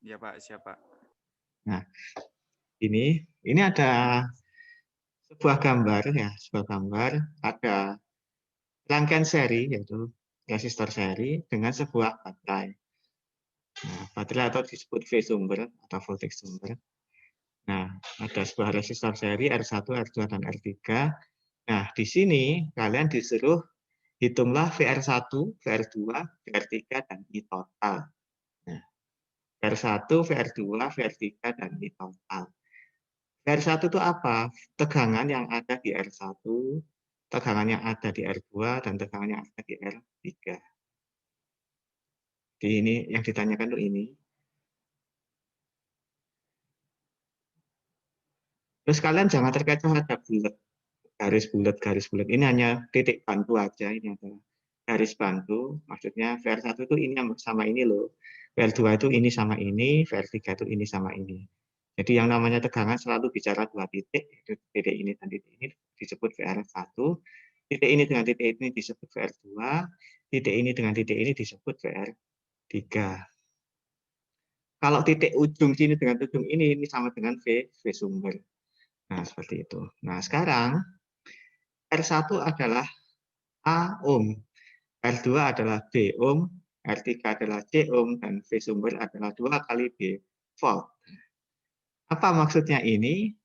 Ya Pak, siap Pak. Nah, ini ada sebuah gambar ya, sebuah gambar ada rangkaian seri yaitu resistor seri dengan sebuah baterai. Nah, baterai atau disebut V sumber atau voltage sumber. Nah, ada sebuah resistor seri R1, R2 dan R3. Nah, di sini kalian disuruh hitunglah VR1, VR2, VR3 dan I total. Nah, VR1, VR2, VR3 dan I total. VR1 itu apa? Tegangan yang ada di R1, tegangan yang ada di R2, dan tegangan yang ada di R3. Di ini yang ditanyakan tuh ini. Terus kalian jangan terkecoh ada bulat, garis bulat. Ini hanya titik bantu aja. Ini adalah garis bantu. Maksudnya VR1 itu ini sama ini loh. VR2 itu ini sama ini, VR3 itu ini sama ini. Jadi yang namanya tegangan selalu bicara dua titik, itu titik ini dan titik ini disebut VR1, titik ini dengan titik ini disebut VR2, titik ini dengan titik ini disebut VR3. Kalau titik ujung sini dengan ujung ini sama dengan V sumber. Nah, seperti itu. Nah, sekarang R1 adalah A ohm, R2 adalah B ohm, R3 adalah C ohm, dan V sumber adalah 2 kali B volt. Apa maksudnya ini?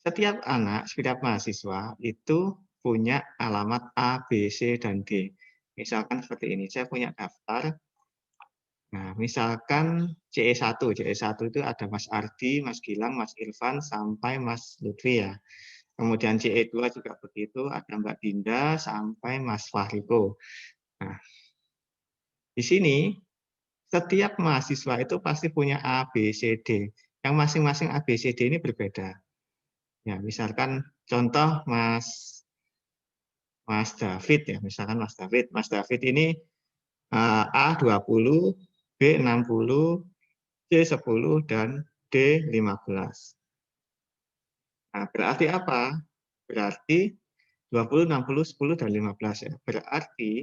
Setiap anak, setiap mahasiswa itu punya alamat A, B, C, dan D. Misalkan seperti ini, saya punya daftar. Nah, misalkan CE1. CE1 itu ada Mas Ardi, Mas Gilang, Mas Irfan, sampai Mas Lutfi ya. Kemudian CE2 juga begitu, ada Mbak Dinda, sampai Mas Fahriko. Nah, di sini setiap mahasiswa itu pasti punya A, B, C, D. Yang masing-masing A, B, C, D ini berbeda. Ya, misalkan contoh Mas David ya, misalkan Mas David. Mas David ini A 20, B 60, C 10 dan D 15. Nah, berarti apa? Berarti 20, 60, 10 dan 15 ya. Berarti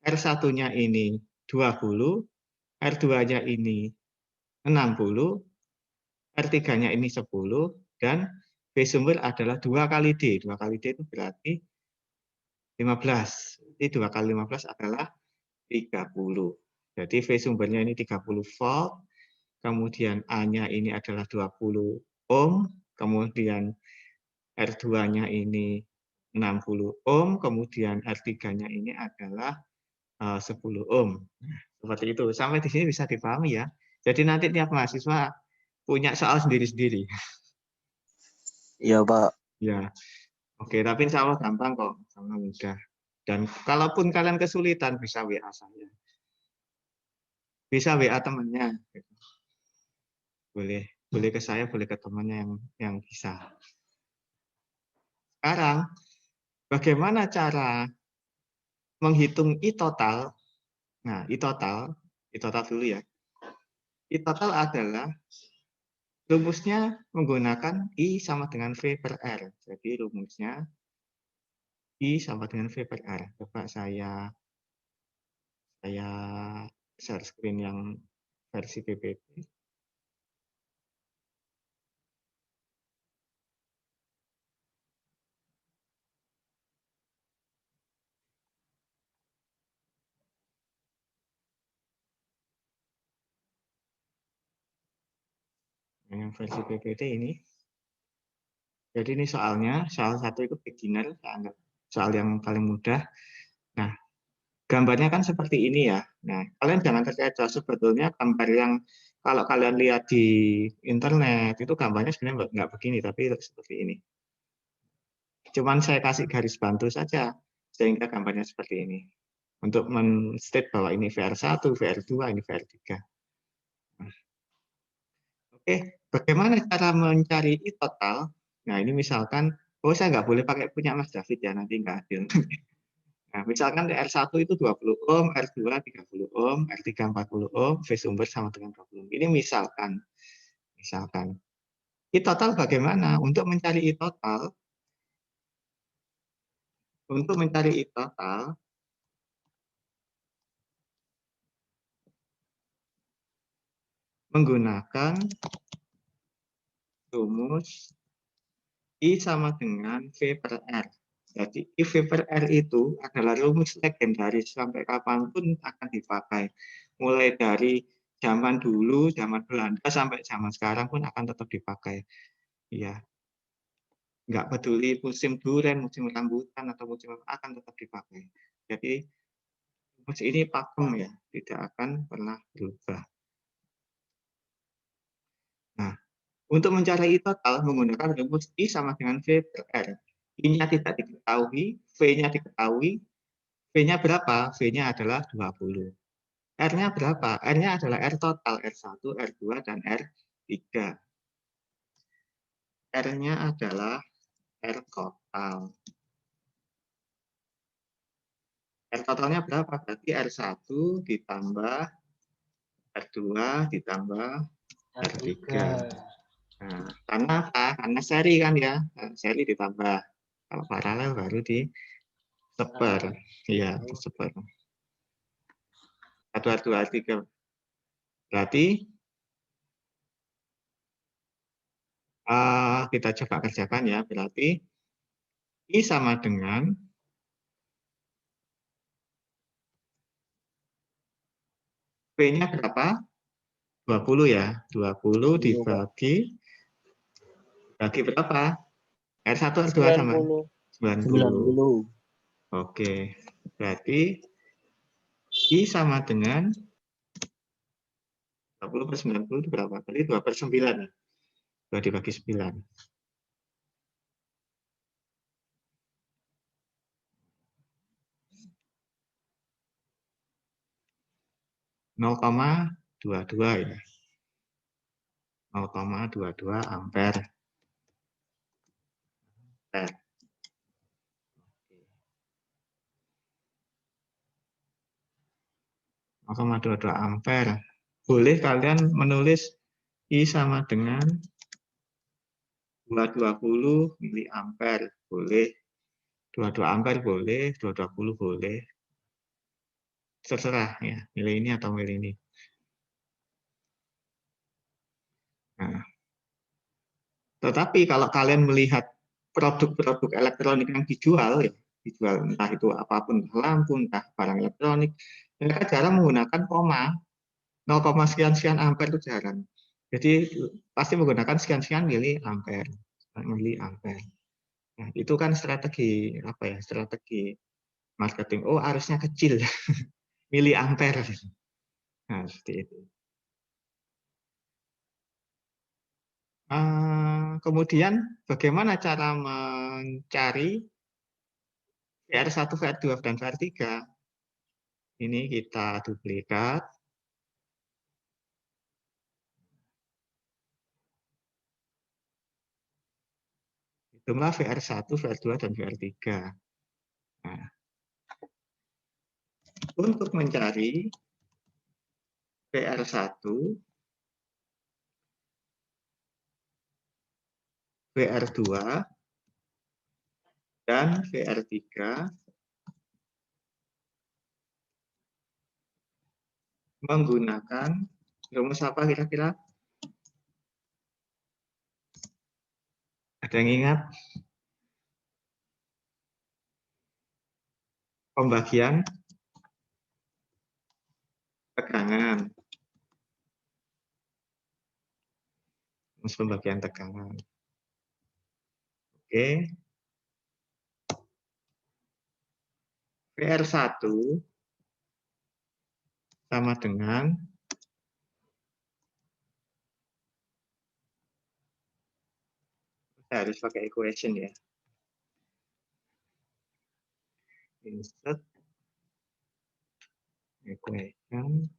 R1-nya ini 20, R2-nya ini 60, R3-nya ini 10 dan B sumber adalah 2 kali D. 2 kali D itu berarti 15. Jadi 2 kali 15 adalah 30. Jadi V sumbernya ini 30 volt, kemudian A-nya ini adalah 20 ohm, kemudian R2-nya ini 60 ohm, kemudian R3-nya ini adalah 10 ohm. Seperti itu. Sampai di sini bisa dipahami ya. Jadi nanti tiap mahasiswa punya soal sendiri-sendiri. Iya, Pak. Ya, oke. Tapi insya Allah gampang kok, sama mudah. Dan kalaupun kalian kesulitan bisa WA saya. Bisa WA temannya. Boleh ke saya, boleh ke temannya yang bisa. Sekarang, bagaimana cara menghitung I total? Nah, I total dulu ya. I total adalah rumusnya menggunakan I sama dengan V per R. Jadi rumusnya I sama dengan V per R. Coba saya share screen yang versi PPT. Yang versi PPT ini. Jadi ini soalnya, soal satu itu beginner, soal yang paling mudah. Nah, gambarnya kan seperti ini ya. Nah, kalian jangan terkecoh, sebetulnya gambar yang kalau kalian lihat di internet itu gambarnya sebenarnya nggak begini, tapi seperti ini. Cuman saya kasih garis bantu saja sehingga gambarnya seperti ini. Untuk men-state bahwa ini VR1, VR2, ini VR3. Oke, bagaimana cara mencari I total? Nah, ini misalkan, oh saya nggak boleh pakai punya Mas David ya, nanti nggak adil. Nah, misalkan R1 itu 20 ohm, R2 30 ohm, R3 40 ohm, V sumber sama dengan 20 ohm. Ini misalkan. I total bagaimana? Untuk mencari I total, menggunakan rumus I sama dengan V per R. Jadi I V per R itu adalah rumus legendaris sampai kapanpun akan dipakai. Mulai dari zaman dulu, zaman Belanda sampai zaman sekarang pun akan tetap dipakai. Ya, nggak peduli musim durian, musim rambutan atau musim apa akan tetap dipakai. Jadi rumus ini pakem ya, tidak akan pernah berubah. Nah, untuk mencari I total menggunakan rumus I sama dengan V per R. I-nya tidak diketahui, V-nya diketahui. V-nya berapa? V-nya adalah 20. R-nya berapa? R-nya adalah R total, R1, R2, dan R3. R-nya adalah R total. R totalnya berapa? Berarti R1 ditambah R2 ditambah R3. Nah, karena apa? Karena seri kan ya. Seri ditambah. Kalau paralel baru diseper. Iya, diseper. 1, R2, R3. Berarti kita coba kerjakan ya. Berarti I sama dengan V-nya berapa? 20 ya. 20 dibagi berapa? R1, R2 sama 90. 90. Oke. Berarti I sama dengan 20 per 90 itu berapa? Berarti 2 per 9. 2 dibagi 9. 0,22 ya. 0,22 ampere. 0,22 ampere. Boleh kalian menulis I sama dengan 220 miliampere. Boleh. 22 ampere boleh, 220 boleh. Terserah ya, milih ini atau milih ini. Nah, tetapi kalau kalian melihat produk-produk elektronik yang dijual, ya, dijual entah itu apapun, lampu, entah barang elektronik, mereka jarang menggunakan koma, 0, sekian-sekian ampere itu jarang. Jadi pasti menggunakan sekian-sekian mili ampere. Nah, itu kan strategi apa ya? Strategi marketing. Oh, arusnya kecil, mili ampere. Nah, seperti itu. Kemudian bagaimana cara mencari VR1, VR2, dan VR3? Ini kita duplikat. Hitunglah VR1, VR2, dan VR3. Nah, untuk mencari VR1, VR2, dan VR3 menggunakan rumus apa kira-kira? Ada yang ingat? Pembagian tegangan. Rumus pembagian tegangan. Oke. VR1 sama dengan harus pakai equation ya. Insert equation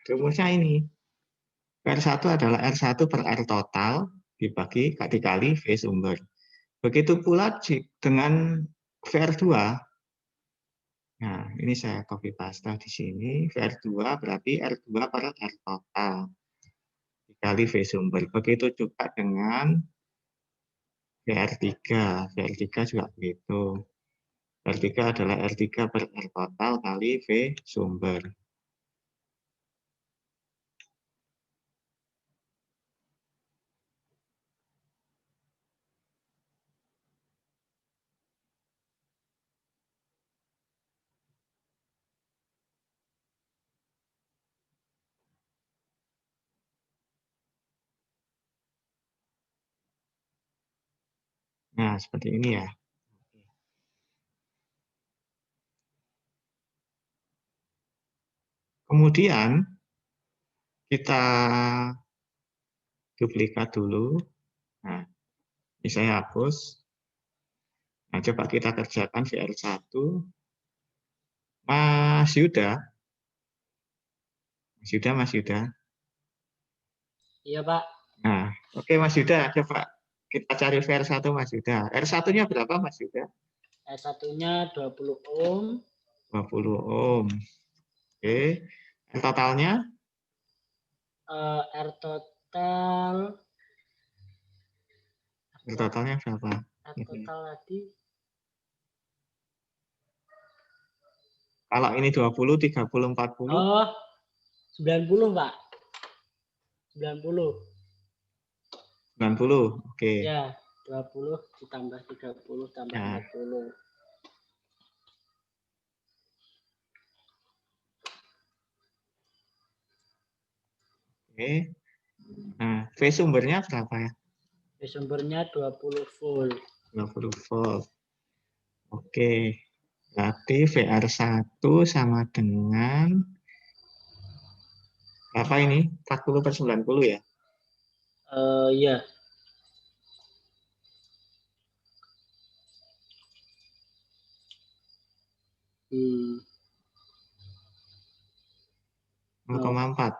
rumusnya ini. R1 adalah R1 per R total dikali V sumber. Begitu pula dengan VR2. Nah, ini saya copy paste di sini. VR2 berarti R2 per R total dikali V sumber. Begitu juga dengan VR3. VR3 juga begitu. R3 adalah R3 per R total kali V sumber. Nah, seperti ini ya. Kemudian kita duplikat dulu. Nah, ini saya hapus. Nah, coba kita kerjakan VR1. Mas Yuda. Mas Yuda. Iya, Pak. Nah, oke Mas Yuda, coba kita cari VR1 Mas Yuda. R1-nya berapa Mas Yuda? R1-nya 20 ohm. 20 ohm. Oke. R totalnya? R total. R totalnya berapa? R total tadi. Kalau ini 20, 30, 40. Oh, 90, Pak. 90. 90, oke. Ya, 20 ditambah 30 tambah Nah. 40. Oke. Nah, V sumbernya berapa ya? V sumbernya 20 volt. 20 volt. Oke. Berarti VR1 sama dengan apa ini? 40 per 90 ya? Iya. Hmm. 0,4.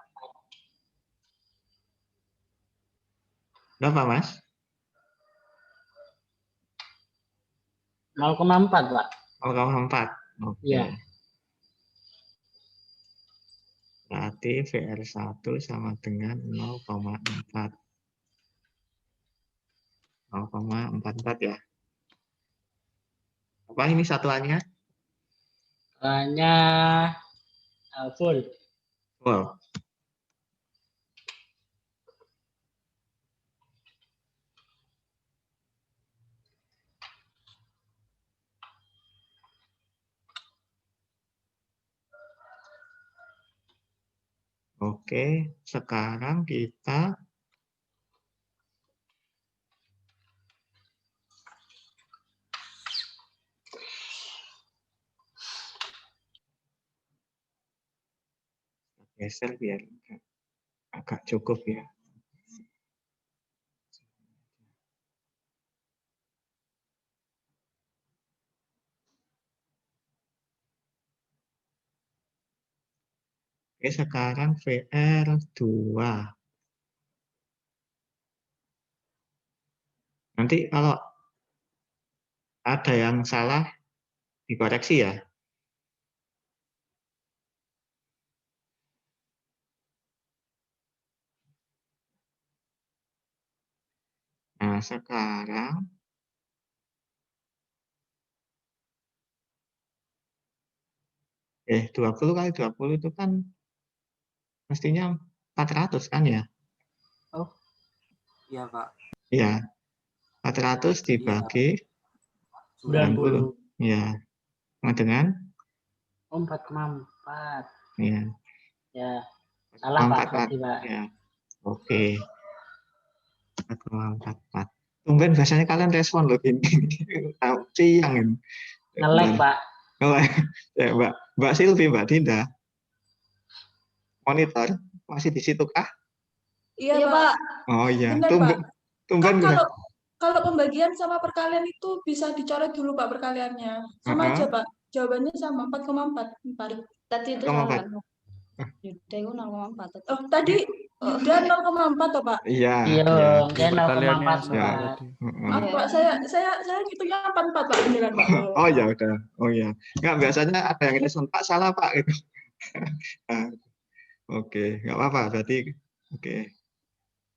Berapa, Mas? 0,4, Pak. 0,4. Oke. Iya. Berarti VR1 sama dengan 0,4. 0,44 ya. Apa ini satuannya? Hanya volt. Volt. Oke, sekarang kita geser biar agak cukup ya. Oke, sekarang VR2. Nanti kalau ada yang salah dikoreksi ya. Nah, sekarang 20 kali 20 itu kan mestinya 400 kan ya? Oh, iya Pak. Iya, 400 dibagi 90. 90. Ya, sama dengan? 4,4. Ya. Ya, salah Pak. 4,44. Berarti, Pak. Ya, oke. 4,44. Tungguin biasanya kalian respon loh gini. Siang ini. Nge-lag, Pak. Ya, Mbak Silvi, Mbak Dinda. Monitor masih di situ kah? Iya, Pak. Oh iya, Benar, Pak. tumben Kan kalau pembagian sama perkalian itu bisa dicoret dulu Pak perkaliannya. Sama aja Pak. Jawabannya sama 4,4. Tadi itu salah. Yuda itu 0,4. Oh, tadi Yuda 0,4 toh, Pak? Iya, Iya, iya. dia Perkaliannya 0,4 sama Ya. Pak. tadi. Maaf, Iya. Pak, saya ngitungnya 44, Pak, beneran, Pak. Oh ya udah. Oh ya. Enggak, biasanya ada yang respon Pak salah Pak gitu. Nah, oke, nggak apa-apa. Berarti oke.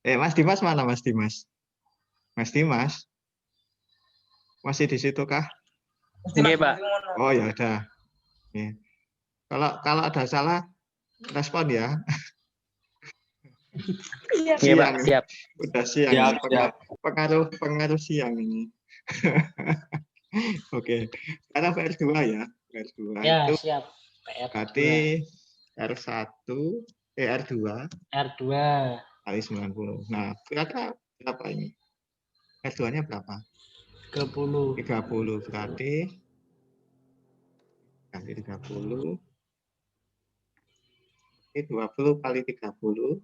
Mas Dimas mana Mas Dimas? Mas Dimas masih di situ kah? Iya, Pak. Oh ya udah. Oke. Kalau ada salah respon ya. Iya, Pak, Siang, siap. udah siang. Siap, ini. Pengaruh siang ini. Oke. Sekarang PR2 ya. PR2 Ya, itu siap. PR2. berarti R1 R2 R2 kali 90. Nah, kira-kira berapa ini? R2-nya berapa? 30. 30 berarti kali 30 ini 20 kali 30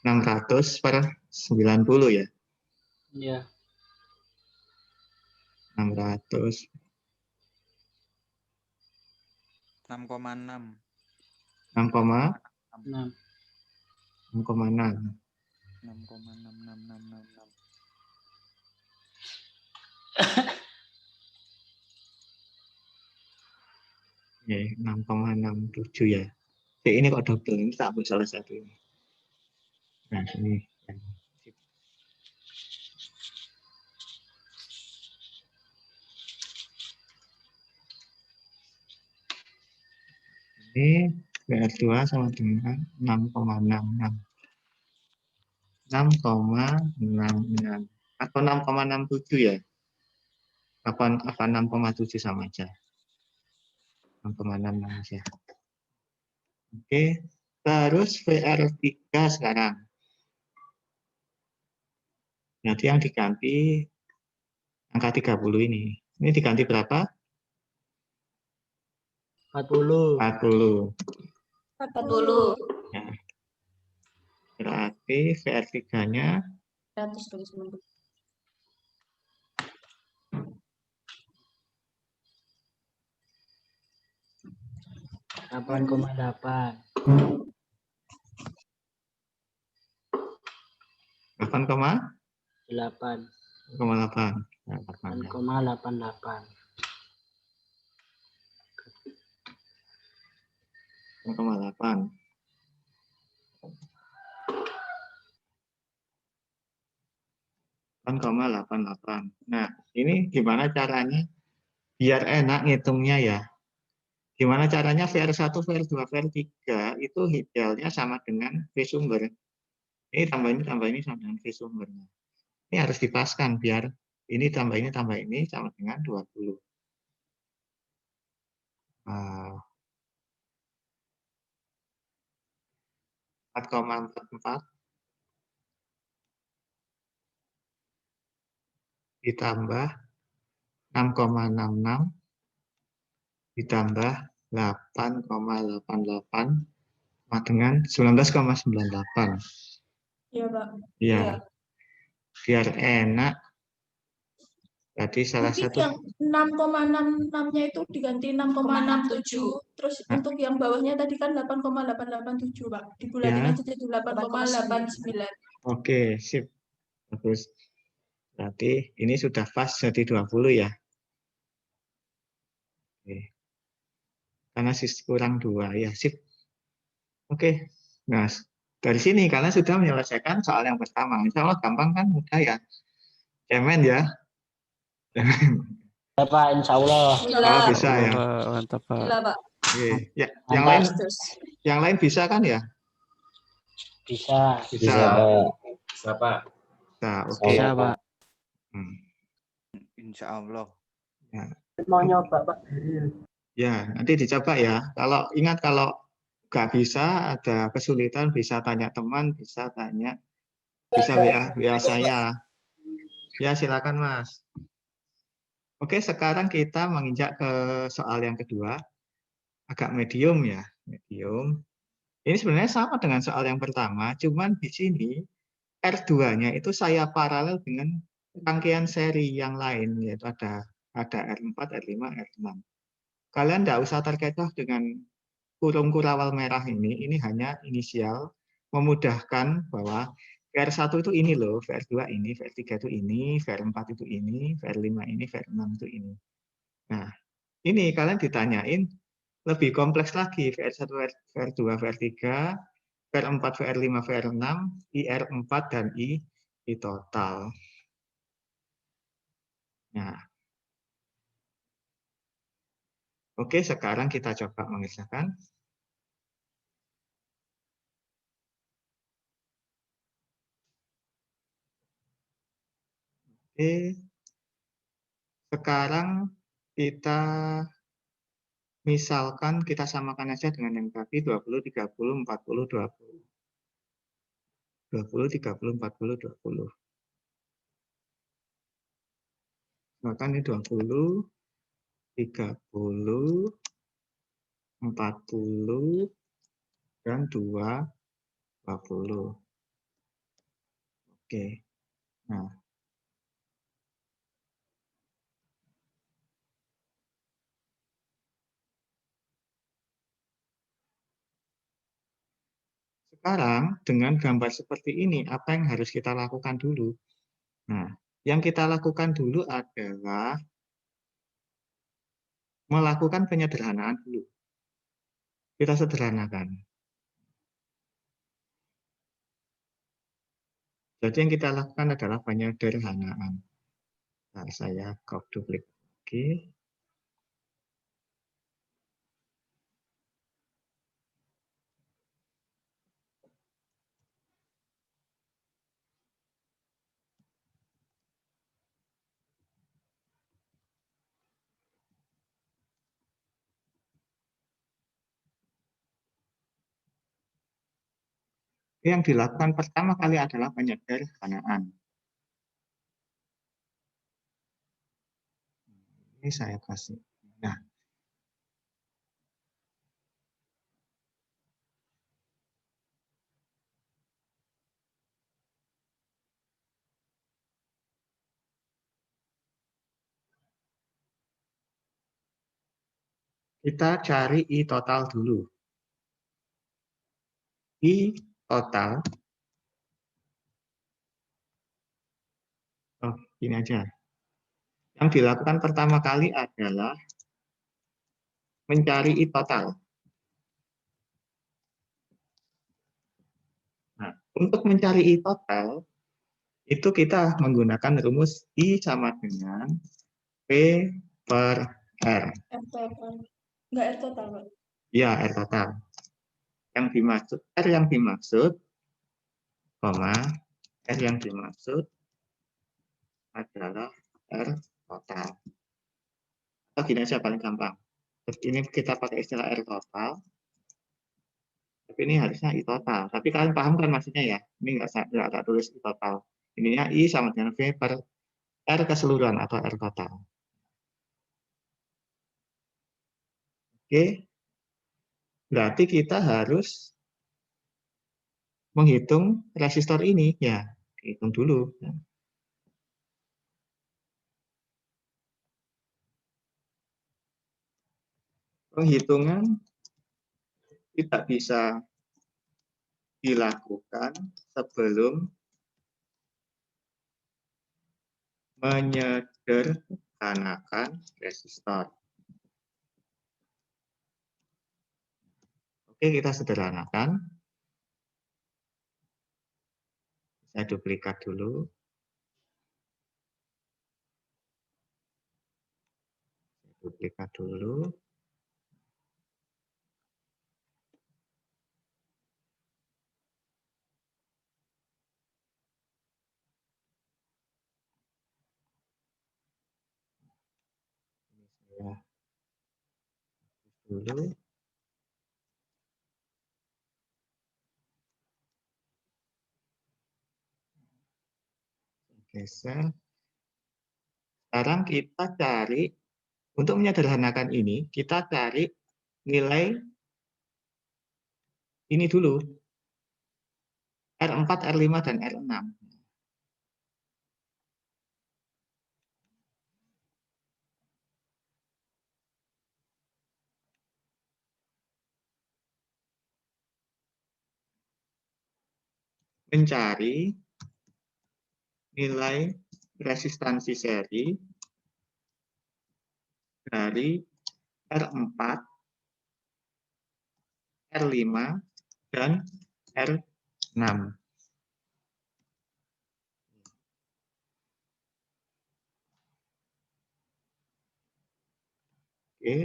600 per 90 ya. Iya. 600 6,6. 6,6 6. 6,6. 6,6666. Ya, 6,67 ya. Ini kok double, ini tak ambil salah satu ini. Nah, ini. Ini PR2 sama dengan 6,66. 6,66 atau 6,67 ya. Apa 6,7 sama aja. 6,66 aja. Oke, terus VR3 sekarang. Nanti yang diganti angka 30 ini. Ini diganti berapa? 40. 40. 40. Ya. Berarti VR3-nya 100 bagi 90. 8,8. 8. 8,8. 8,88. 8,8. Nah, ini gimana caranya biar enak ngitungnya ya? Gimana caranya VR1, VR2, VR3 itu idealnya sama dengan V sumber. Ini tambah ini sama dengan V sumbernya. Ini harus dipaskan biar ini tambah ini sama dengan 20. Nah, 4,44 ditambah 6,66 ditambah 8,88 sama dengan 19,98. Iya, Pak. Iya. Biar enak. Jadi salah Mungkin satu yang 6,66-nya itu diganti 6,67. Terus untuk yang bawahnya tadi kan 8,887, Pak. Dibulatin ya. aja jadi 8,89. Oke, sip. Bagus. Berarti ini sudah pas jadi 20 ya. Oke. Karena kurang 2 ya, sip. Oke. Nah, dari sini kalian sudah menyelesaikan soal yang pertama. Insya Allah gampang kan, mudah ya. Cemen ya. Ya, Pak, insya Allah. Oh, bisa ya. Mantap, Pak. Gila, Pak. Oke. Ya, Mantap. yang lain bisa kan ya? Bisa. Bisa. Pak. Nah, oke. Bisa, Pak. Insya Allah. Ya. Mau nyoba, Pak. Ya, nanti dicoba ya. Kalau ingat kalau nggak bisa, ada kesulitan, bisa tanya teman, bisa WA saya. Ya, silakan Mas. Oke, sekarang kita menginjak ke soal yang kedua. Agak medium ya, medium. Ini sebenarnya sama dengan soal yang pertama, cuman di sini R2-nya itu saya paralel dengan rangkaian seri yang lain, yaitu ada R4, R5, R6. Kalian tidak usah terkecoh dengan kurung kurawal merah ini hanya inisial memudahkan bahwa VR1 itu ini loh, VR2 ini, VR3 itu ini, VR4 itu ini, VR5 ini, VR6 itu ini. Nah, ini kalian ditanyain lebih kompleks lagi, VR1, VR2, VR3, VR4, VR5, VR6, IR4, dan I total. Nah, oke, sekarang kita coba mengerjakan. Oke, sekarang kita misalkan kita samakan aja dengan yang tadi 20, 30, 40, 20. 20, 30, 40, 20. Maka ini 20, 30, 40, dan 20. Oke. Nah, sekarang dengan gambar seperti ini, apa yang harus kita lakukan dulu? Nah, yang kita lakukan dulu adalah melakukan penyederhanaan dulu. Kita sederhanakan. Jadi yang kita lakukan adalah penyederhanaan. Nah, saya copy duplik lagi. Yang dilakukan pertama kali adalah penyederhanaan. Ini saya kasih. Nah, kita cari I total dulu. I total. Oh, ini aja. Yang dilakukan pertama kali adalah mencari I total. Nah, untuk mencari I total, itu kita menggunakan rumus I sama dengan P per R. R total. Enggak R total, Pak. Ya, R total. R yang dimaksud, koma, R yang dimaksud adalah R total. Atau gini aja paling gampang. Ini kita pakai istilah R total. Tapi ini harusnya I total. Tapi kalian paham kan maksudnya ya? Ini nggak tulis I total. Ininya I sama dengan V per R keseluruhan atau R total. Oke. Berarti kita harus menghitung resistor ini. Ya, hitung dulu. Penghitungan tidak bisa dilakukan sebelum menyederhanakan resistor. Oke, kita sederhanakan. Saya duplikat dulu. Duplikat dulu. Ini saya dulu. Geser. Sekarang kita cari, untuk menyederhanakan ini, kita cari nilai ini dulu. R4, R5, dan R6. mencari nilai resistansi seri dari R4, R5, dan R6. Oke.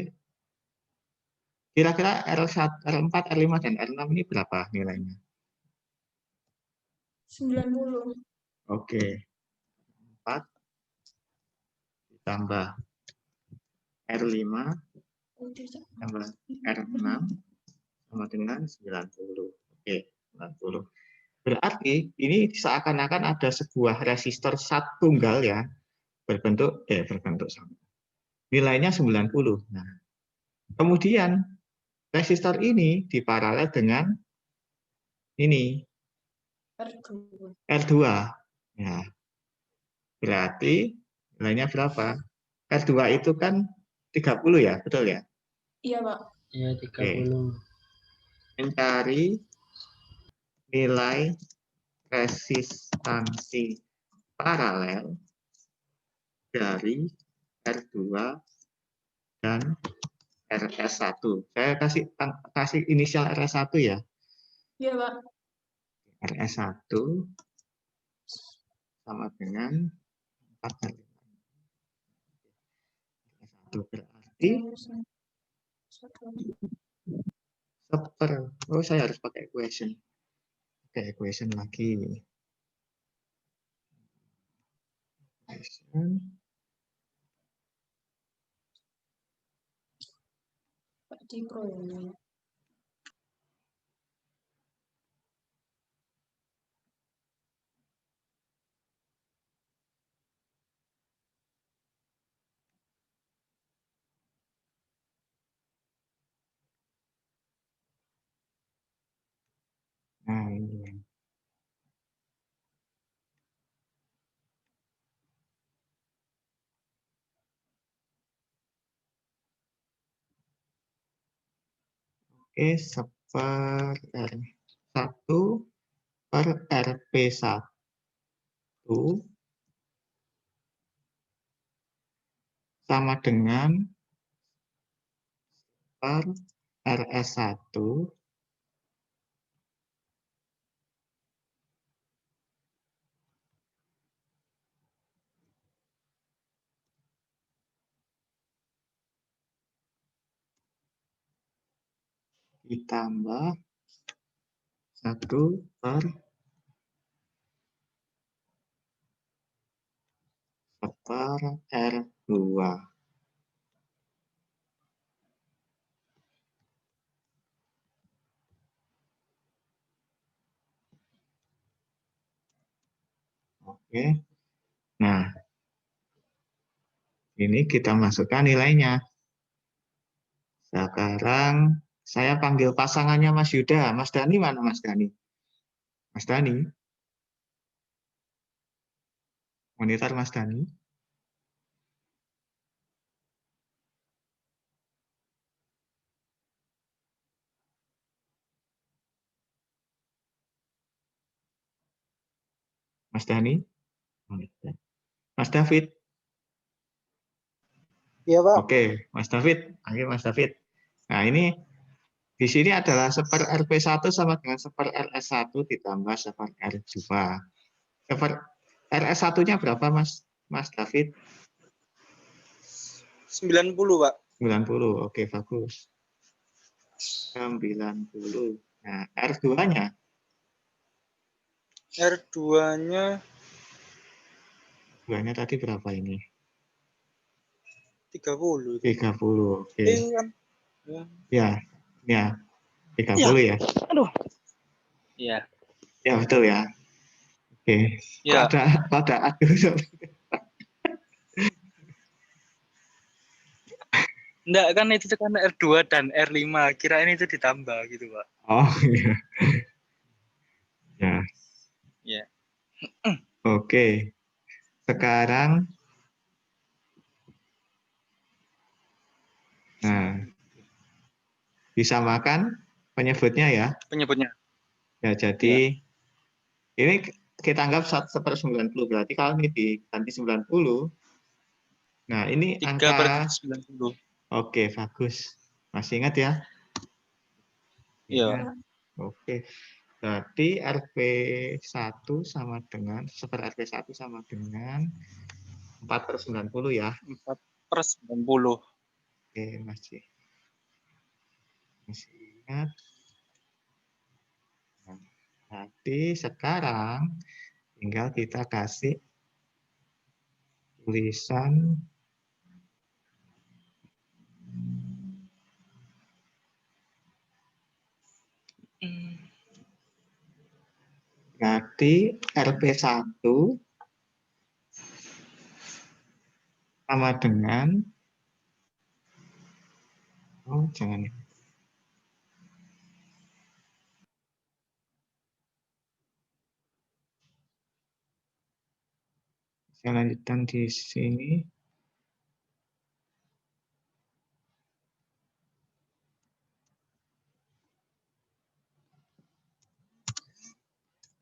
Kira-kira R1, R4, R5, dan R6 ini berapa nilainya? 90. Oke. 4 ditambah R5 Oh, tidak. tambah R6 sama dengan 90. Oke, 90. Berarti ini seakan-akan ada sebuah resistor satu tunggal ya, berbentuk sama. Nilainya 90. Nah, kemudian resistor ini diparalel dengan ini R2. R2. Ya, berarti nilainya berapa? R2 itu kan 30 ya, betul ya? Iya, Pak. Ya, 30. Mencari nilai resistansi paralel dari R2 dan RS1. Saya kasih inisial RS1 ya. Iya, Pak. RS1 sama dengan 4 kali. RS1 berarti oh saya harus pakai equation. Pakai equation lagi. Equation. Pak di Pro ini. Nah, ini. Oke, seper R1 per RP1 sama dengan per RS1 ditambah 1 per seper R2. Oke. Nah, ini kita masukkan nilainya. Sekarang saya panggil pasangannya Mas Yuda. Mas Dani mana Mas Dani? Mas Dani? Monitor Mas Dani. Mas Dani? Mas David? Iya, Pak. Oke, Mas David. Panggil Mas David. Nah, ini di sini adalah seper RP1 sama dengan seper RS1 ditambah seper R2. Seper RS1-nya berapa, Mas David? 90, Pak. 90. Oke, bagus. 90. Nah, R2-nya? R2-nya 2-nya tadi berapa ini? 30. 30. Oke. Kan? Ya, 30 ya. Aduh. Iya. Ya, betul ya. Oke. Ya. Kok ada aduh. Enggak, kan itu kan R2 dan R5. Kirain itu ditambah gitu, Pak. Oh, iya. Ya. Iya. Oke. Sekarang disamakan penyebutnya ya. Penyebutnya. Ya, jadi Ini kita anggap 1/90. Berarti kalau ini diganti 90, nah ini 3/90. Oke, bagus. Masih ingat ya? Iya. Ingat. Oke. Berarti RP1 sama dengan, RP1 sama dengan 4/90 ya. 4/90. Oke, masih ingat. Nah, berarti sekarang tinggal kita kasih tulisan berarti RP1 sama dengan, jangan, saya lanjutkan di sini.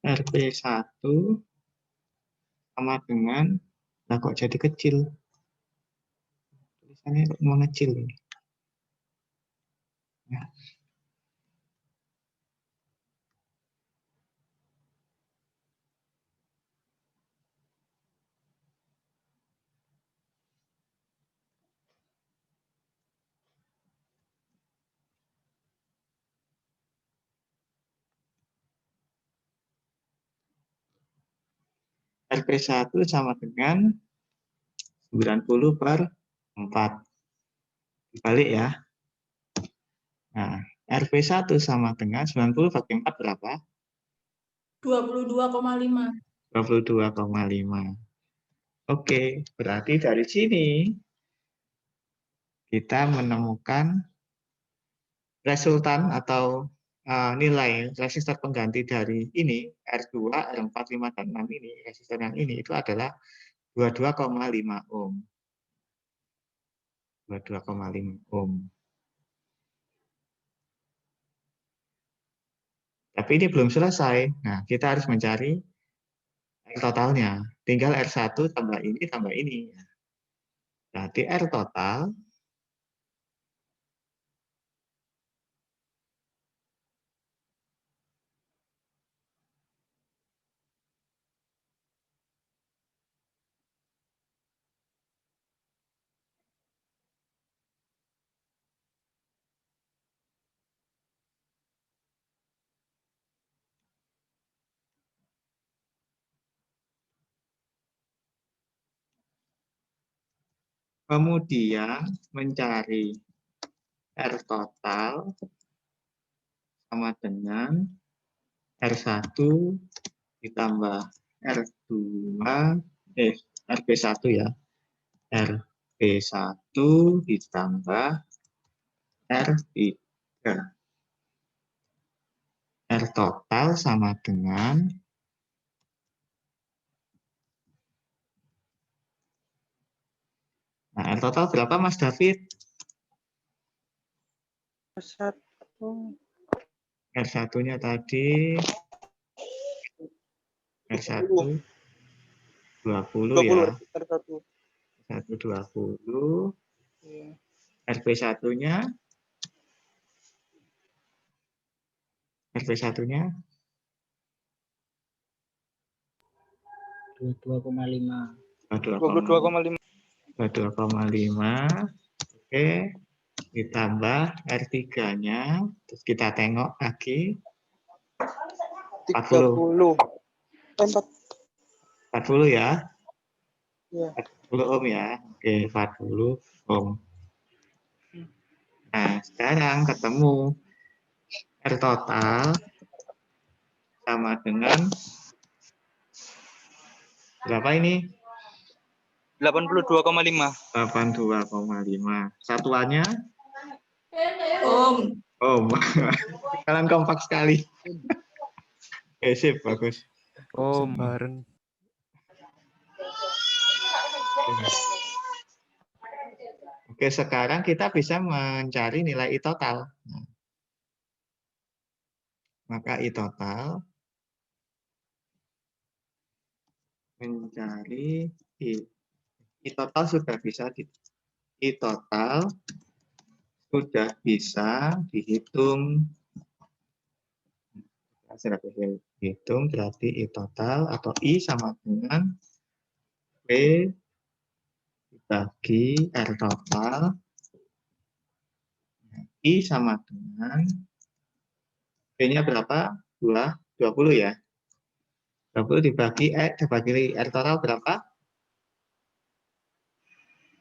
RP1 sama dengan, nah kok jadi kecil? Tulisannya kok mengecil ini. Ya. RP1 sama dengan 90/4. Dibalik ya. Nah, RP1 sama dengan 90 bagi 4 berapa? 22,5. 22,5. Oke, berarti dari sini kita menemukan resultan atau nilai resistor pengganti dari ini, R2, R4, 5, dan 6 ini, resistor yang ini itu adalah 22,5 ohm. 22,5 ohm. Tapi ini belum selesai. Nah, kita harus mencari R totalnya. Tinggal R1 tambah ini. Berarti R total kemudian mencari R total sama dengan R1 ditambah R2, RP1 ya. RP1 ditambah R3. R total sama dengan, nah R total berapa Mas David? R1-nya tadi R1 20 ya. R1 20. RP1-nya RP1-nya 22,5. 22,5. 22,5. Oke. Ditambah R3-nya, terus kita tengok lagi 40. 40 ya. Iya. 40 ohm ya. Oke, 40 ohm. Nah, sekarang ketemu R total sama dengan berapa ini? 82,5. 82,5. Satuannya Om. ohm. Kalian kompak sekali. Sip, bagus. Bareng. Oke, sekarang kita bisa mencari nilai I total. Nah, maka I total mencari I total sudah bisa dihitung. Sudah bisa dihitung, berarti I total atau I sama dengan P dibagi R total. I sama dengan P-nya berapa? 20 ya. 20 dibagi R total berapa?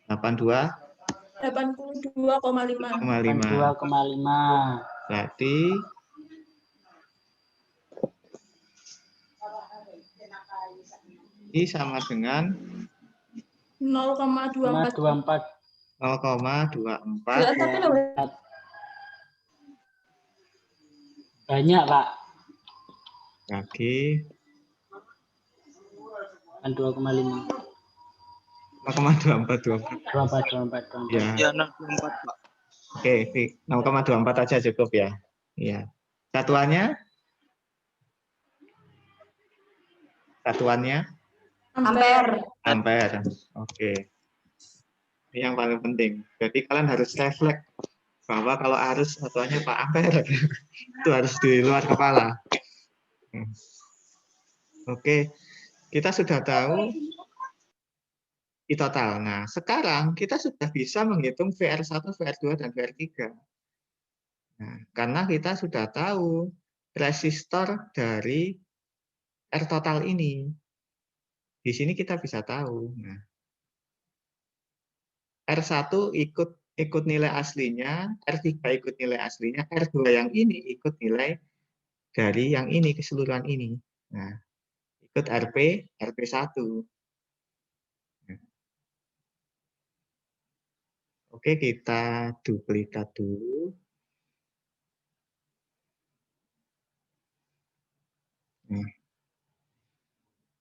82,5. 82,5. 2,5. Berarti I sama dengan 0,24. 0,24 Tapi Banyak, Pak. bagi 2,5. 0,24. Ya. Ya 0,4 Pak. Oke, 0,24 aja cukup ya. Iya. Satuannya? Ampere. Oke. Ini yang paling penting. Jadi kalian harus refleks bahwa kalau arus satuannya Pak ampere. Itu harus di luar kepala. Oke. Kita sudah tahu I total. Nah, sekarang kita sudah bisa menghitung VR1, VR2, dan VR3. Nah, karena kita sudah tahu resistor dari R total ini. Di sini kita bisa tahu. Nah, R1 ikut nilai aslinya, R3 ikut nilai aslinya, R2 yang ini ikut nilai dari yang ini, keseluruhan ini. Nah, ikut RP1. Oke, kita duplikat dulu. Nah,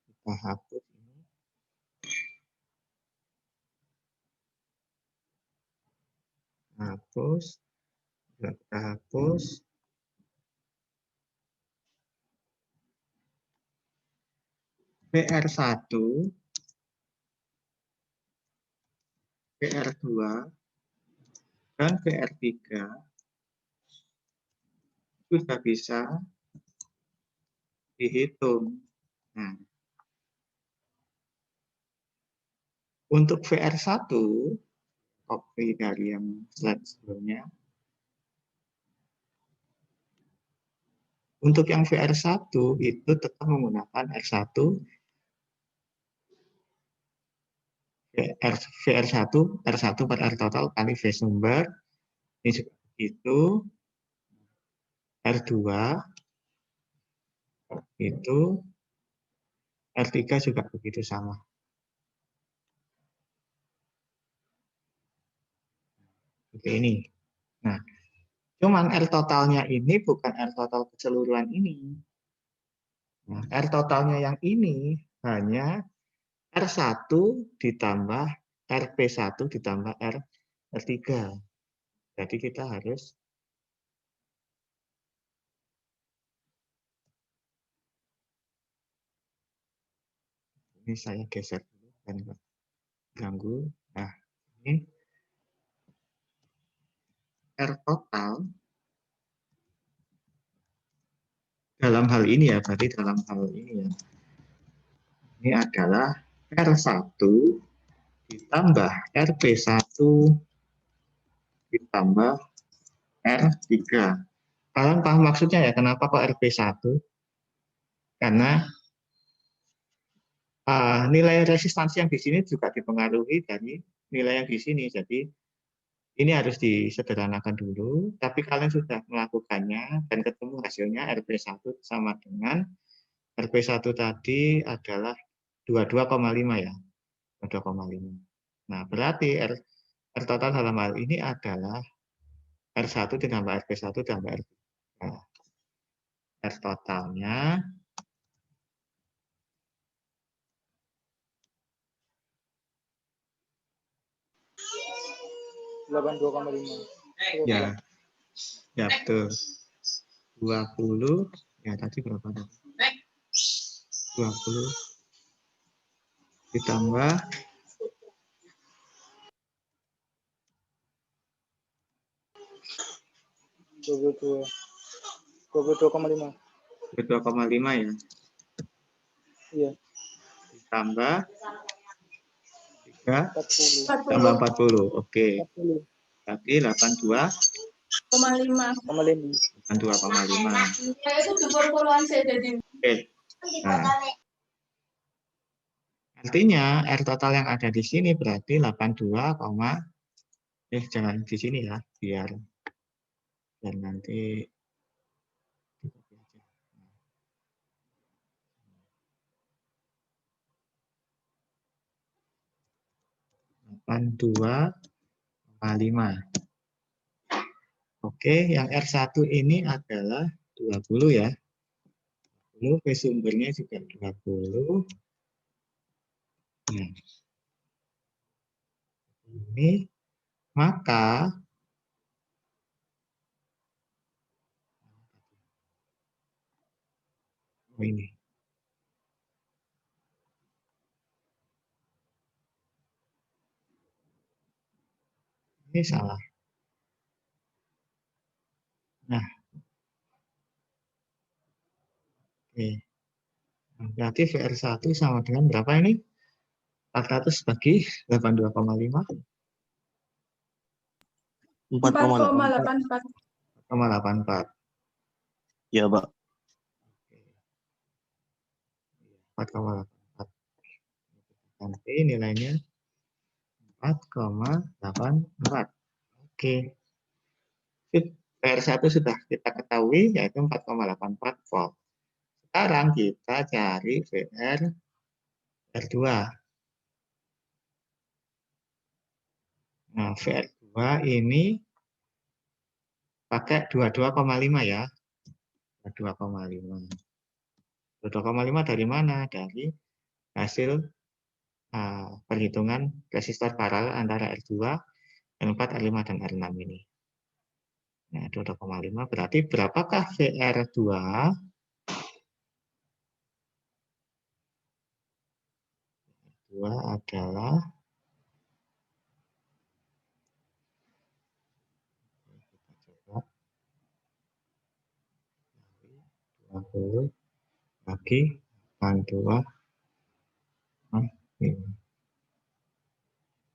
kita hapus ini. Hapus. Kita hapus. PR1, PR2, dan PR3 sudah bisa dihitung. Nah, untuk VR1, copy dari yang slide sebelumnya. Untuk yang VR1 itu tetap menggunakan R1, R1 per R total kali V sumber. Ini juga begitu. R2 itu R3 juga begitu sama. Seperti ini. Nah, cuman R totalnya ini bukan R total keseluruhan ini. Nah, R totalnya yang ini hanya R1 ditambah RP1 ditambah R3. Jadi kita harus ini saya geser dulu dan ganggu. Nah, ini R total dalam hal ini ya, berarti dalam hal ini ya. Ini adalah R1 ditambah RP1 ditambah R3. Kalian paham maksudnya ya, kenapa kok RP1? Karena nilai resistansi yang di sini juga dipengaruhi dari nilai yang di sini. Jadi ini harus disederhanakan dulu, tapi kalian sudah melakukannya dan ketemu hasilnya RP1 sama dengan RP1 tadi adalah 22,5 ya. 22,5. Nah, berarti R total dalam hal ini adalah R1 ditambah RP1 ditambah R3. Nah, R totalnya 82,5. ya, ya betul. 20, ya tadi berapa? 20. ditambah 22,5. 22,5 ya. Iya. Ditambah 3 40. 40,5. tambah 40. Oke. 40,5. Berarti 82,5. Ya, itu dipol-polan saya jadi. Oke. Nah, artinya R total yang ada di sini berarti 82, jangan di sini ya, biar nanti 82,5. Oke, yang R1 ini adalah 20 ya. 20 ke sumbernya juga 20. Nah, ini maka ini salah. Nah, oke. Berarti VR1 sama dengan berapa ini? 400 bagi 82,5. 4,84. 4,84. Iya, Pak. 4,84. Nanti nilainya 4,84. Oke. PR1 sudah kita ketahui yaitu 4,84 volt. Sekarang kita cari VR2. Nah, VR2 ini pakai 22,5 ya. 22,5. 22,5 dari mana? Dari hasil perhitungan resistor paralel antara R2, R4, R5, dan R6 ini. Nah, 22,5 berarti berapakah VR2? VR2 adalah kita coba 20 bagi 62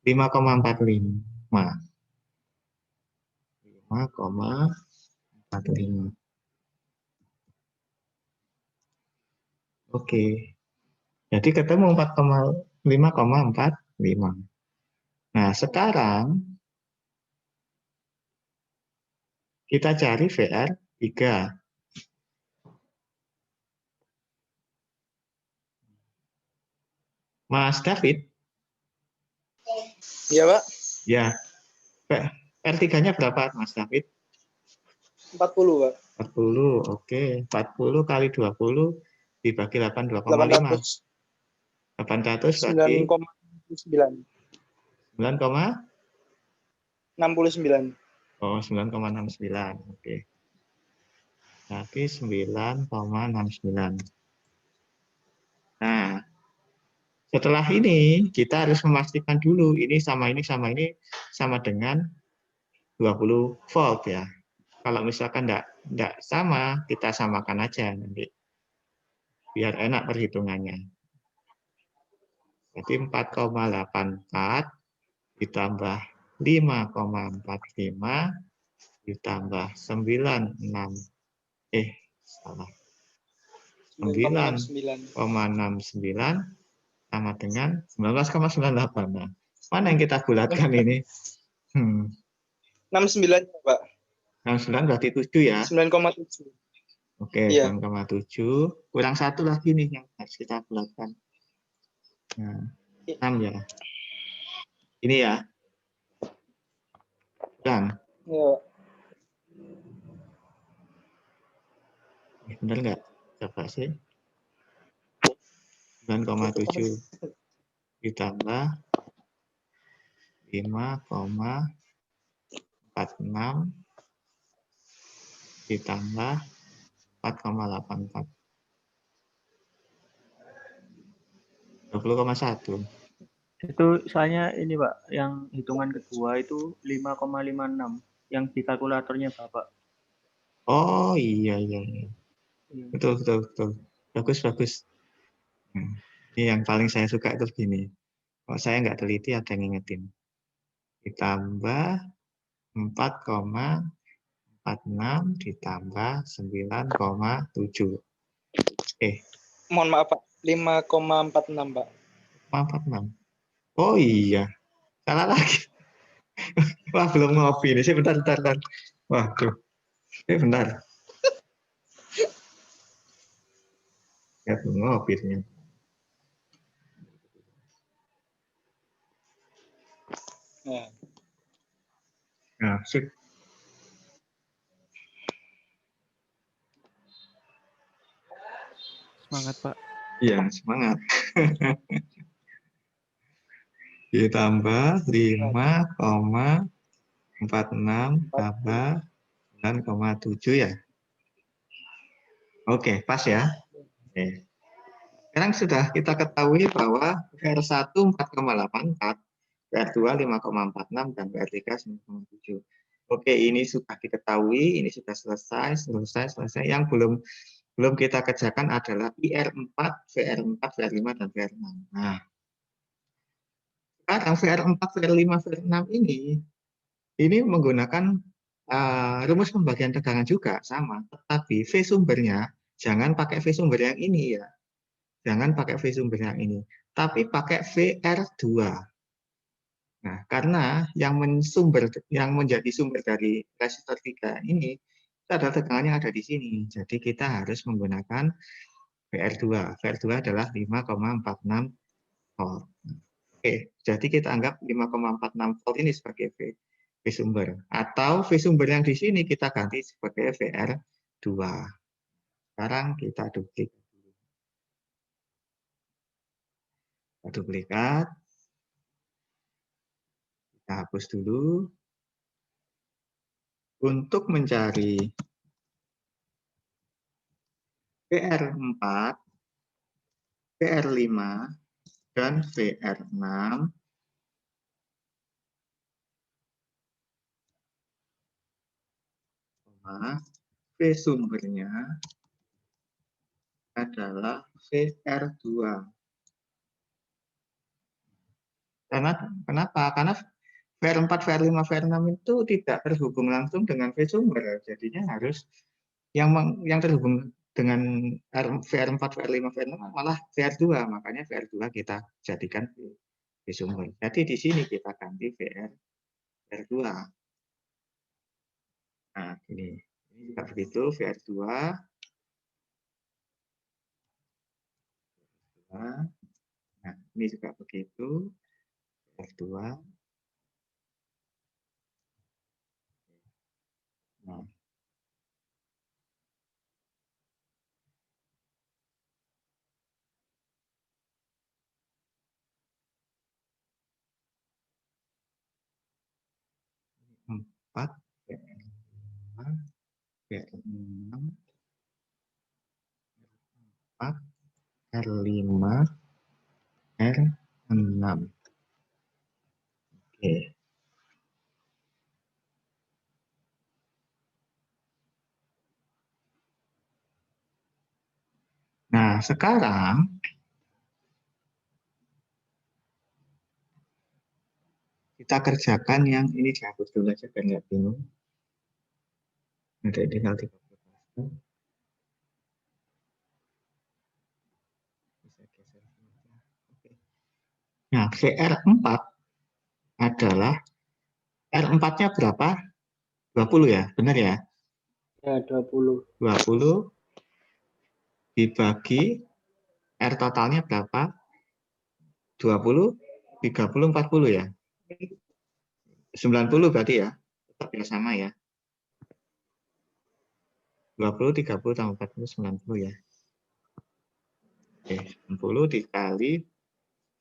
5,45. 5,45. Oke. Jadi ketemu 5,45. Nah, sekarang kita cari VR3. Mas David? Iya, Pak. Ya. R3-nya berapa, Mas David? 40, Pak. 40. Oke. 40 kali 20 dibagi 82,5. 800 berarti 9,9. 69. Oh, 9,69. Oke. Berarti 9,69. Nah, setelah ini kita harus memastikan dulu ini sama sama dengan 20 volt ya. Kalau misalkan enggak sama, kita samakan aja nanti. Biar enak perhitungannya. Berarti 4,84 ditambah 5,45 ditambah 9,69 sama dengan 19,98. Nah, mana yang kita bulatkan ini? 69, Pak. 69 berarti 7 ya. 9,7. Oke, Iya. 9,7. Kurang 1 lagi nih yang harus kita bulatkan. Nah, 6 ya. Ini ya. Kurang. Iya. Benar nggak? Coba sih. 9,7 ditambah 5,46 ditambah 4,84. 20,1. Itu soalnya ini Pak, yang hitungan kedua itu 5,56 yang di kalkulatornya Bapak. Oh iya iya iya. Iya. Betul betul betul. Bagus bagus. Ini yang paling saya suka itu begini. Kalau saya nggak teliti ada yang ngingetin. Ditambah 4,46 ditambah 9,7. Mohon maaf Pak, 5,46 Pak. 46. Oh iya, salah lagi. Wah, belum ngopi nih. Bentar, bentar, bentar. Waduh. Bentar. Ya, belum ngopi ternyata. Nah, Nah, sip. Semangat Pak. Iya, semangat. Ditambah 5,46 tambah 9,7 ya. Oke, pas ya. Oke. Sekarang sudah kita ketahui bahwa VR1 4,84, VR2 5,46, dan VR3 9,7. Oke, ini sudah diketahui, ini sudah selesai. Yang belum kita kerjakan adalah IR4, VR4, VR5, dan VR6. Nah, sekarang VR4, VR5, VR6 ini menggunakan rumus pembagian tegangan juga sama, tetapi V sumbernya jangan pakai V sumber yang ini ya. Jangan pakai V sumber yang ini, tapi pakai VR2. Nah, karena yang menjadi sumber dari resistor 3 ini itu adalah tegangan yang ada di sini. Jadi kita harus menggunakan VR2. VR2 adalah 5,46 volt. Oke, jadi kita anggap 5,46 volt ini sebagai V sumber. Atau V sumber yang di sini kita ganti sebagai VR2. Sekarang kita duplikat. Kita hapus dulu. Untuk mencari VR4, VR5, dan VR6, V sumbernya adalah VR2. Kenapa? Karena VR4, VR5, VR6 itu tidak terhubung langsung dengan V sumber. Jadinya harus yang terhubung dengan VR4, VR5, VR6 malah VR2. Makanya VR2 kita jadikan V sumber. Jadi di sini kita ganti VR2. Nah, ini juga begitu, VR2. Nah, ini juga begitu, VR2. Nah, empat, VR5, VR6, R4, R5, R6. Oke. Nah, sekarang kita kerjakan yang ini dihapus dulu aja biar nggak bingung. Ada tinggal 30%. Nah, VR4 adalah R4-nya berapa? 20 ya, benar ya? Ya, 20. 20 dibagi R totalnya berapa? 20, 30, 40 ya? 90 berarti ya? Tetap ya sama ya? 20, 30, tambah 40, 90 ya? Oke, 90 dikali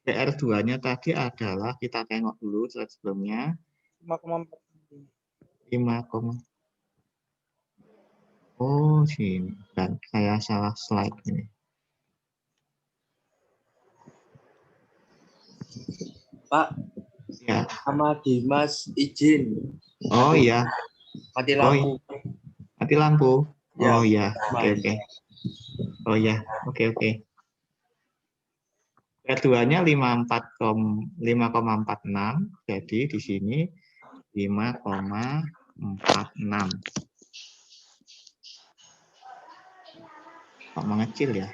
PR2-nya tadi adalah, kita tengok dulu slide sebelumnya, 5,4. Oh, sini. Dan saya salah slide ini. Pak, Ya. sama Dimas izin Oh iya. mati Oh, lampu. mati lampu. Ya, Oh iya. Oke, Mas. oke. Oh iya. Oke, oke. R2-nya 5,46. Jadi di sini 5,46. Kok mengecil ya?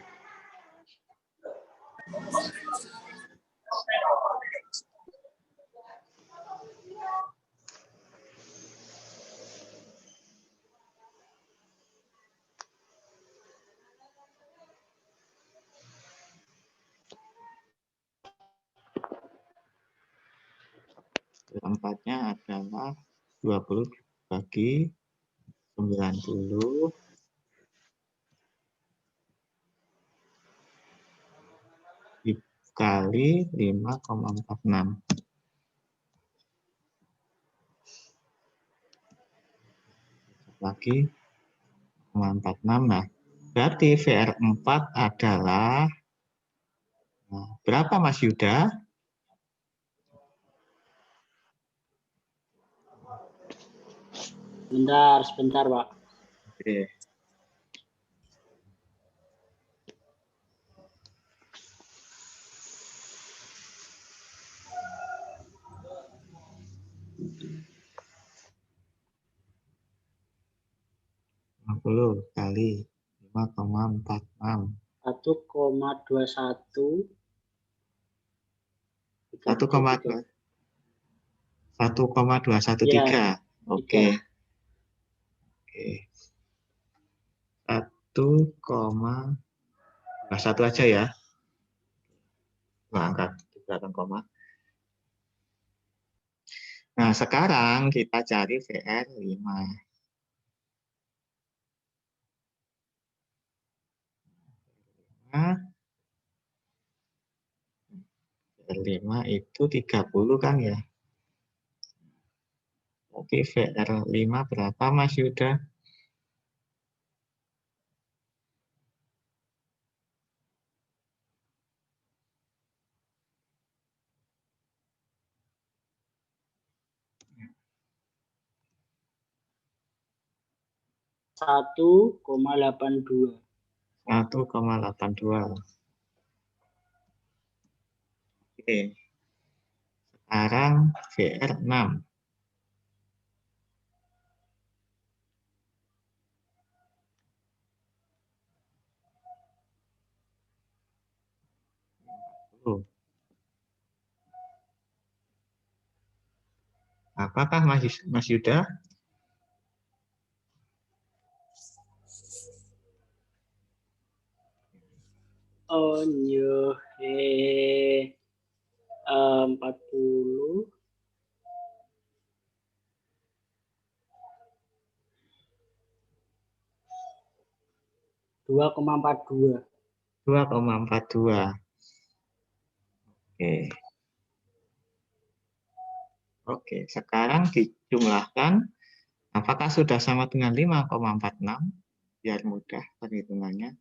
Tempatnya adalah 20 bagi 90 dikali 5,46. Lagi 5,46. Nah, berarti VR4 adalah berapa Mas Yuda? Sebentar Pak. Oke. Kali 5,46. 1,21. 1,213. Ya, Oke. Oke. 1,21 aja ya. Nah, angkat di belakang koma. Nah, sekarang kita cari VR5. Nah, VR5 itu 30 kan ya. Oke, VR5 berapa Mas Yuda? Satu 1,82. 1,82. Oke. Sekarang VR6. Apakah Mas Yuda? Oh, 40. 2,42. 2,42. Oke. Oke, sekarang dijumlahkan. Apakah sudah sama dengan 5,46? Biar mudah perhitungannya.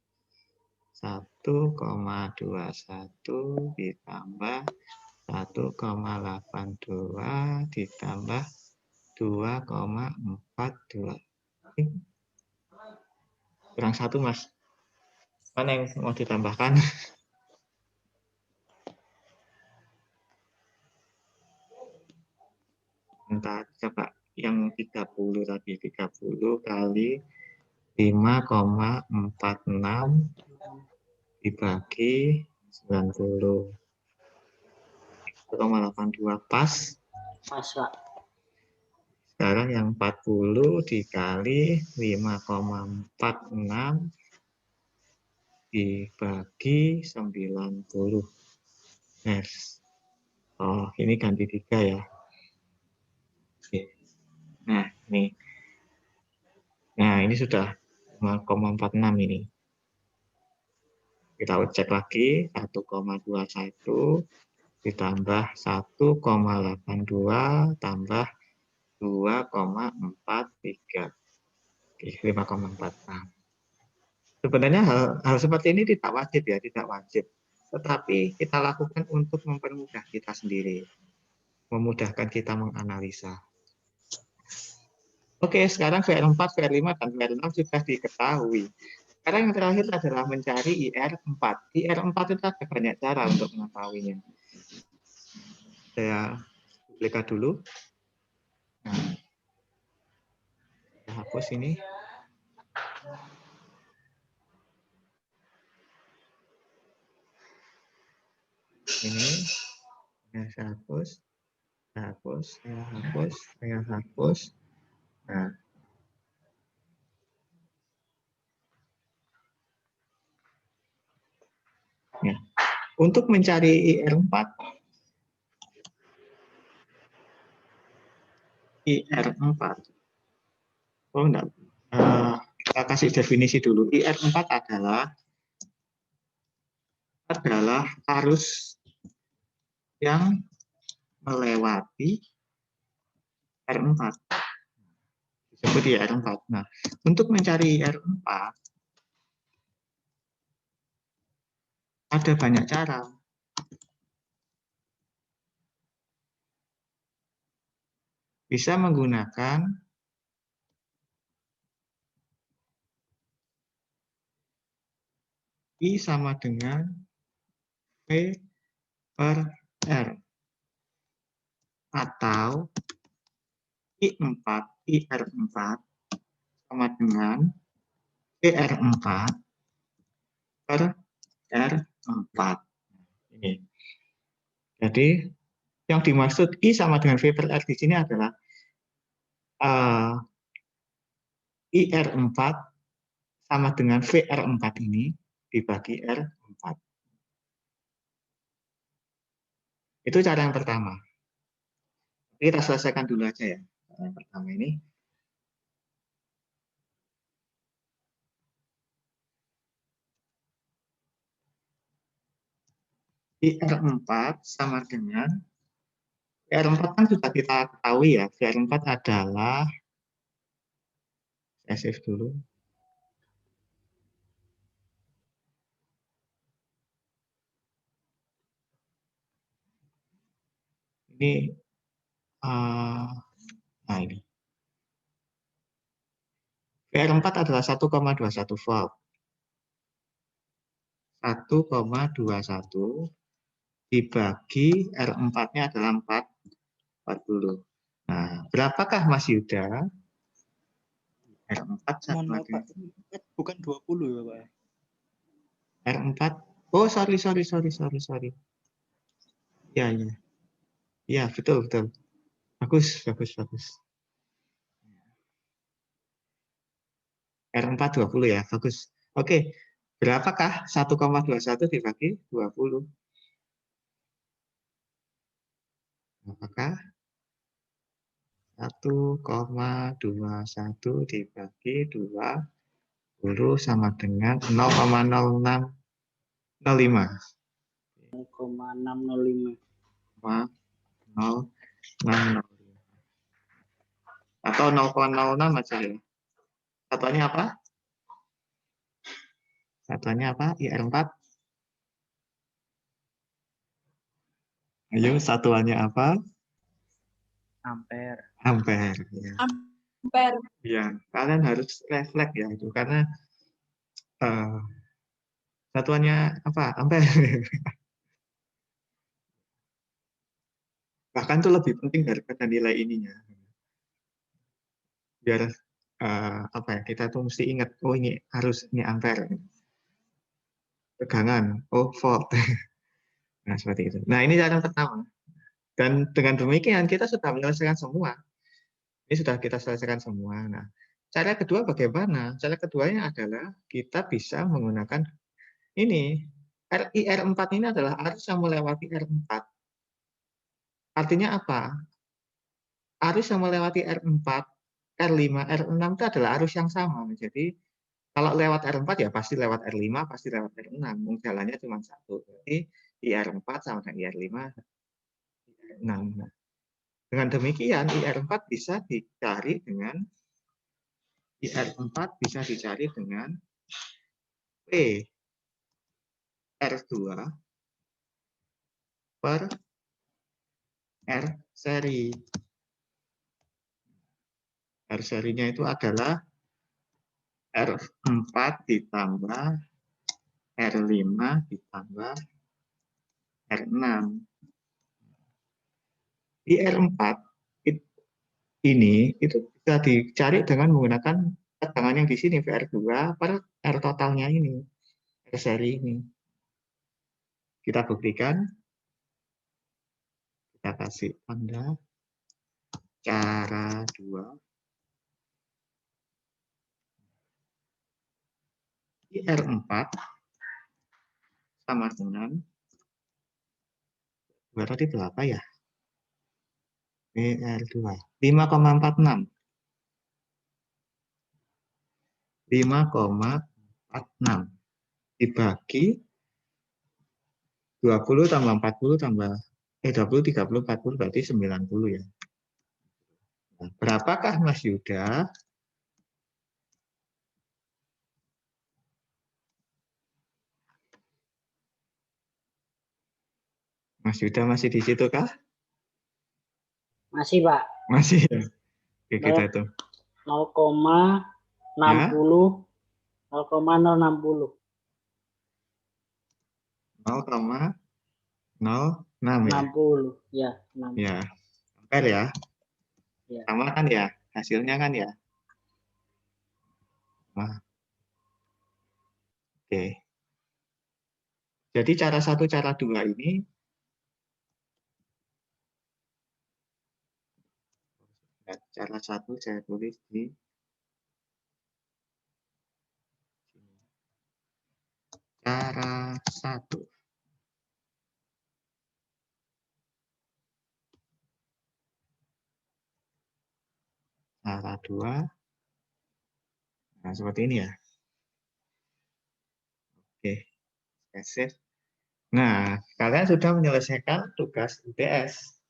1,21 ditambah 1,82 ditambah 2,42. Kurang 1 Mas. Mana yang mau ditambahkan? Entah, coba yang 30 tadi. 30 kali 5,46 dibagi 90. 1,82 pas. Pas, Pak. Sekarang yang 40 dikali 5,46 dibagi 90. Oh, ini ganti 3 ya. Oke. Nah, ini. Nah, ini sudah 5,46 ini. Kita cek lagi, 1,21 ditambah 1,82 tambah 2,43. Oke, 5,46. Sebenarnya hal seperti ini tidak wajib ya, tidak wajib. tetapi kita lakukan untuk mempermudah kita sendiri, memudahkan kita menganalisa. Oke, sekarang VR4, VR5, dan VR6 sudah diketahui. Sekarang yang terakhir adalah mencari IR4. IR4 itu ada banyak cara untuk mengetahuinya. Saya duplikat dulu. Nah, saya hapus ini. Ini saya hapus, saya hapus, saya hapus, saya hapus. Nah, ya. Untuk mencari IR4, oh enggak, kita kasih definisi dulu. IR4 adalah arus yang melewati R4. Disebut IR4. Nah, untuk mencari IR4 ada banyak cara. Bisa menggunakan I sama dengan V per R. Atau IR4 sama dengan VR4 per R4. Ini. Jadi, yang dimaksud I sama dengan V per R di sini adalah IR4 sama dengan VR4 ini dibagi R4. Itu cara yang pertama. Kita selesaikan dulu aja ya. Cara yang pertama ini. IR4 sama dengan VR4 kan sudah kita ketahui ya. VR4 adalah, saya save dulu. Ini, nah ini. VR4 adalah 1,21 volt. 1,21 dibagi R4-nya adalah 40. Nah, berapakah Mas Yuda? R4 sama dengan Bukan 20 ya, Pak. R4. Oh, sorry. Ya. Ya, betul. Bagus. R4 20 ya, bagus. Oke, berapakah 1,21 dibagi 20? Apakah 1,21 dibagi 20 sama dengan 0,0605? 0,605. 0,605. Atau 0,06 aja ya. Satuannya apa? IR4. Ayo, satuannya apa? Ampere. Ampere. Ya. Ampere. Ya, kalian harus refleks ya itu karena satuannya apa? Ampere. Bahkan itu lebih penting daripada nilai ininya. Biar kita tuh mesti ingat, oh ini ampere. Tegangan, oh volt. Nah, seperti itu. Nah, ini cara pertama. Dan dengan demikian kita sudah menyelesaikan semua. Ini sudah kita selesaikan semua. Nah, cara kedua bagaimana? Cara keduanya adalah kita bisa menggunakan ini. IR4 ini adalah arus yang melewati R4. Artinya apa? Arus yang melewati R4, R5, R6 itu adalah arus yang sama. Jadi, kalau lewat R4 ya pasti lewat R5, pasti lewat R6. Jalannya cuma satu. Jadi, IR4 sama dengan IR5, IR6. Nah, dengan demikian, IR4 bisa dicari dengan P R2 per R seri. R serinya itu adalah R4 ditambah R5 ditambah R6. Di R4 ini itu bisa dicari dengan menggunakan tegangan yang di sini VR2 per R totalnya ini, R seri ini. Kita buktikan. Kita kasih tanda cara 2. Di R4 sama dengan berarti berapa ya? R2 5,46. 5,46 dibagi 20 tambah 40 tambah 20, 30, 40 berarti 90 ya. Nah, berapakah Mas Yuda? Mas Yuda masih di situ kah? Masih, Pak. Masih ya. Oke, kita tuh. 0,60 0,060. 0,06 ya. 60 ya, 60. Ya. Ampere ya. Ya. Sama kan ya? Hasilnya kan ya? Nah. Oke. Jadi cara 1, cara 2 ini cara 1 saya tulis di cara 1. Cara 2. Nah, seperti ini ya. Oke. Save. Nah, kalian sudah menyelesaikan tugas UTS.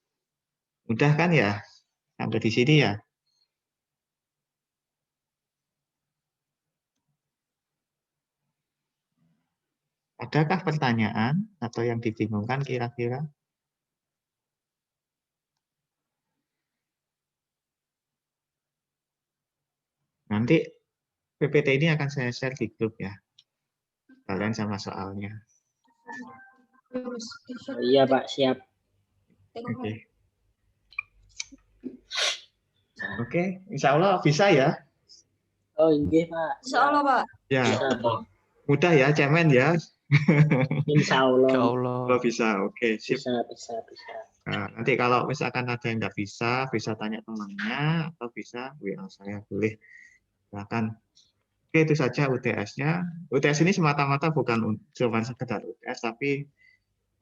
Mudah kan ya? Sampai di sini ya. Adakah pertanyaan atau yang dibingungkan kira-kira? Nanti PPT ini akan saya share di grup ya. Kalian sama soalnya. Oh, iya, Pak, siap. Oke. Oke, insya Allah bisa ya. Oh, iya, Pak. Insya Allah, Pak. Ya, Bisa, Pak. mudah ya, cemen ya. Insya Allah. Insya Allah. Kalau bisa, oke, sip. Bisa. Nah, nanti kalau misalkan ada yang nggak bisa tanya temannya atau bisa WA saya, boleh. Silakan. Oke, itu saja UTS-nya. UTS ini semata-mata bukan cuma sekedar UTS, tapi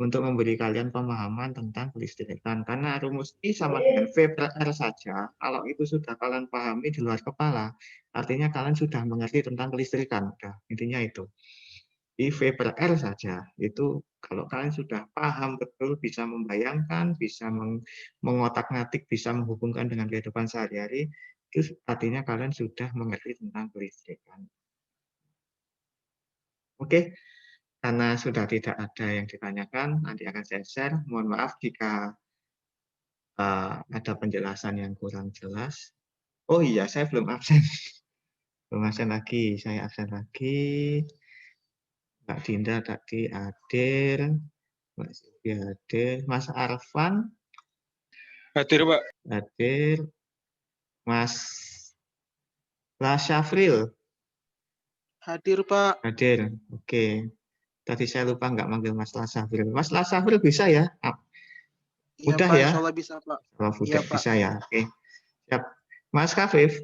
untuk memberi kalian pemahaman tentang kelistrikan. Karena rumus I sama dengan V per R saja, kalau itu sudah kalian pahami di luar kepala, artinya kalian sudah mengerti tentang kelistrikan. Udah, intinya itu. I V per R saja, itu kalau kalian sudah paham betul, bisa membayangkan, bisa mengotak-ngatik, bisa menghubungkan dengan kehidupan sehari-hari, itu artinya kalian sudah mengerti tentang kelistrikan. Oke, karena sudah tidak ada yang ditanyakan, nanti akan saya share. Mohon maaf jika ada penjelasan yang kurang jelas. Oh iya, saya belum absen. Belum absen lagi, saya absen lagi. Mbak Dinda tadi hadir, Mbak Sylvia hadir, Mas Arfan Hadir, Pak. hadir, Mas Lasyafril Hadir, Pak. hadir. Oke, tadi saya lupa nggak manggil Mas Lasyafril. Mas Lasyafril bisa ya? Udah Pak, ya? insya Allah bisa, Pak. Kalau Iya, udah Pak. bisa ya. Oke, siap. Mas Kafif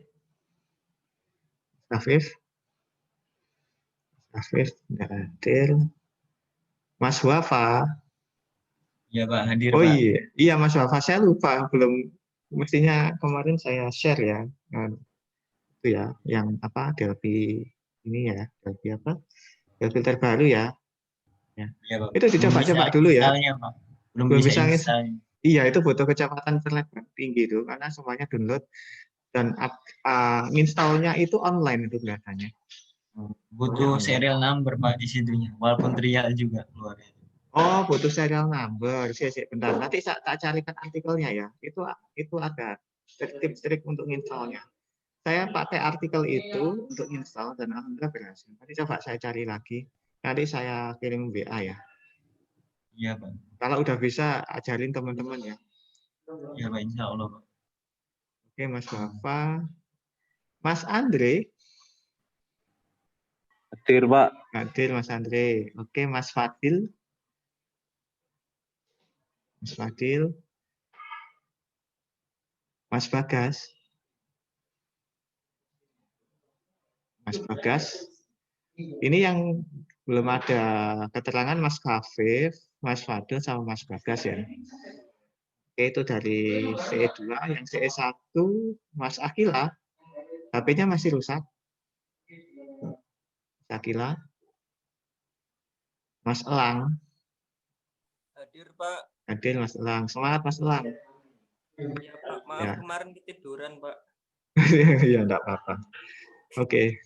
nggak hadir. Mas Wafa. Ya Pak, hadir Oh Pak. iya Mas Wafa, saya lupa, belum, mestinya kemarin saya share ya. Itu ya, yang apa, Delphi ini ya, Delphi apa? Delphi terbaru ya. Ya Pak. Itu dicoba-coba dulu ya. Pak. Belum Belum bisa bisa installnya. Iya, itu butuh kecepatan internet yang tinggi itu, karena semuanya download dan installnya itu online itu kelihatannya. Butuh serial number Pak di situnya, walaupun trial juga keluarnya. Oh, butuh serial number. Bentar. Nanti tak carikan artikelnya ya. Itu ada trik-trik untuk installnya. Saya pakai artikel itu untuk install dan alhamdulillah berhasil. Nanti coba saya cari lagi. Nanti saya kirim WA ya. Iya, Pak. Kalau udah bisa ajarin teman-teman ya. Iya, Pak. Insya Allah, Pak. Oke, Mas Wafa. Mas Andre. Hadir, Pak. Hadir Mas Andre. Oke, Mas Fadil. Mas Fadil. Mas Bagas. Mas Bagas. Ini yang belum ada keterangan Mas Kafif, Mas Fadil sama Mas Bagas ya. Oke, itu dari CE2. Yang CE1 Mas Akila. HP-nya masih rusak. Mas Akila. Mas Elang. Hadir, Pak. Hadir Mas Elang. Semangat Mas Elang. Ya, Pak. Maaf Ya. kemarin ketiduran, Pak. Ya, enggak apa-apa. Oke.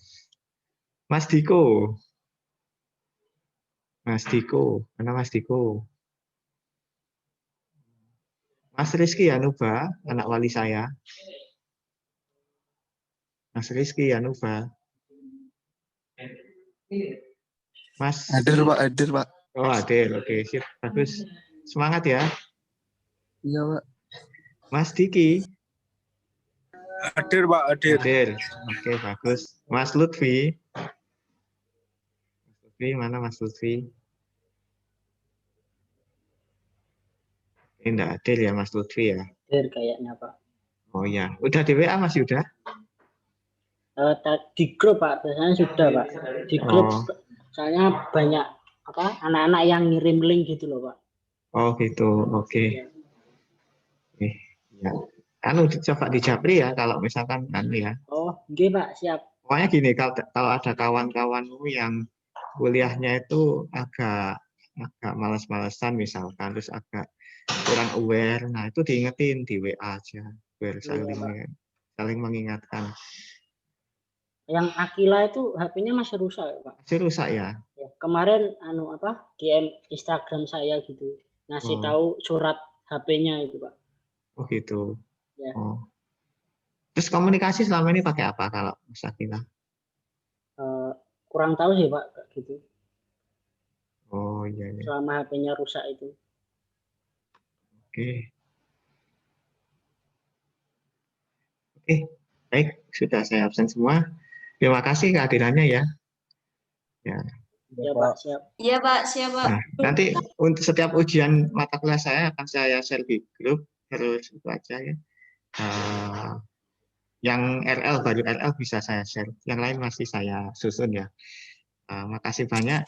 Mas Diko. Mas Diko. Mana Mas Diko? Mas Rizky Yanuba, anak wali saya. Mas Rizky Yanuba. Mas. Hadir, Pak. Hadir, Pak. Oh, hadir. Oke, sip. Bagus. Semangat ya. Iya, Pak. Mas Diki. Hadir, Pak. Hadir. Hadir. Oke, bagus. Mas Lutfi. Mas Lutfi, mana Mas Lutfi? Ini enggak hadir ya Mas Lutfi ya? Hadir kayaknya Pak. Oh ya, udah di WA Mas Yuda? Di grup Pak, biasanya sudah Pak. Di grup Oh. soalnya banyak anak-anak yang ngirim link gitu loh Pak. Oh gitu, oke. Ya. Anu coba di Japri ya kalau misalkan ya. Oh, nggih Pak, siap. Pokoknya gini, kalau ada kawan-kawanmu yang kuliahnya itu agak malas-malesan misalkan, terus agak kurang aware, nah itu diingetin di WA aja, biar saling mengingatkan. Yang Akila itu HP-nya masih rusak ya Pak. Masih rusak ya? Ya, kemarin DM Instagram saya gitu, ngasih tahu surat HP-nya itu Pak. Oh gitu. Ya. Oh. Terus komunikasi selama ini pakai apa kalau Mas Akila? Kurang tahu sih Pak gitu. Oh iya. Selama HP-nya rusak itu. Oke. Oke, baik, sudah saya absen semua. Terima kasih kehadirannya ya. Ya. Ya Pak, siap. Iya, Pak. Siap, Pak. Nah, nanti untuk setiap ujian mata kuliah saya akan saya share di grup, terus itu aja ya. Yang RL baru RL bisa saya share, yang lain masih saya susun ya. Makasih banyak.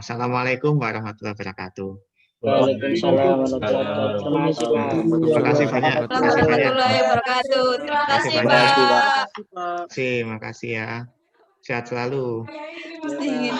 Assalamualaikum warahmatullahi wabarakatuh. Waalaikumsalam warahmatullahi wabarakatuh. Terima kasih Pak. Terima kasih banyak. Warahmatullahi wabarakatuh. Terima kasih, banyak. Pak. Terima kasih ya. Sehat selalu. Mesti ingin.